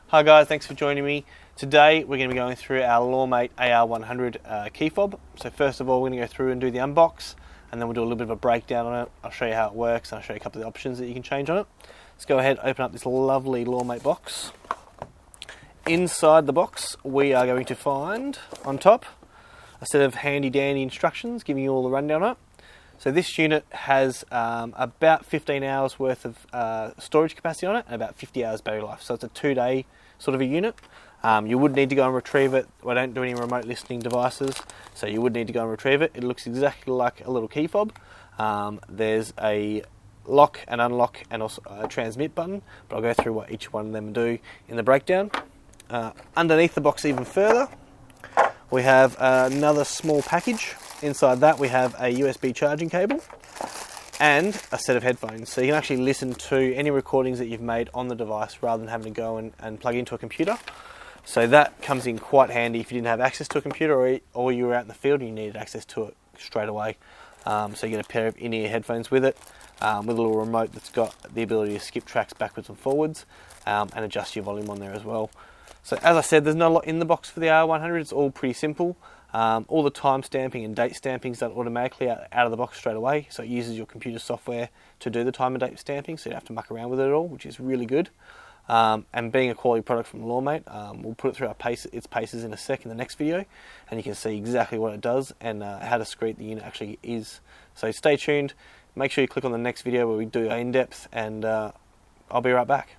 Hi guys, thanks for joining me. Today we're going to be going through our LawMate AR-100 key fob. So first of all we're going to go through and do the unbox, and then we'll do a little bit of a breakdown on it. I'll show you how it works and I'll show you a couple of the options that you can change on it. Let's go ahead and open up this lovely LawMate box. Inside the box we are going to find on top a set of handy dandy instructions giving you all the rundown on it. So this unit has about 15 hours worth of storage capacity on it and about 50 hours battery life. So it's a 2-day sort of a unit. You would need to go and retrieve it. I don't do any remote listening devices, so you would need to go and retrieve it. It looks exactly like a little key fob. There's a lock and unlock and also a transmit button, but I'll go through what each one of them do in the breakdown. Underneath the box even further, we have another small package. Inside that we have a USB charging cable and a set of headphones, so you can actually listen to any recordings that you've made on the device rather than having to go and plug into a computer. So that comes in quite handy if you didn't have access to a computer or you were out in the field and you needed access to it straight away. So you get a pair of in-ear headphones with it, with a little remote that's got the ability to skip tracks backwards and forwards, and adjust your volume on there as well. So as I said, there's not a lot in the box for the AR-100, it's all pretty simple. All the time stamping and date stamping is done automatically out of the box straight away, so it uses your computer software to do the time and date stamping, so you don't have to muck around with it at all, which is really good. And being a quality product from LawMate, we'll put it through its paces in a sec in the next video, and you can see exactly what it does and how discreet the unit actually is. So stay tuned, make sure you click on the next video where we do in-depth, and I'll be right back.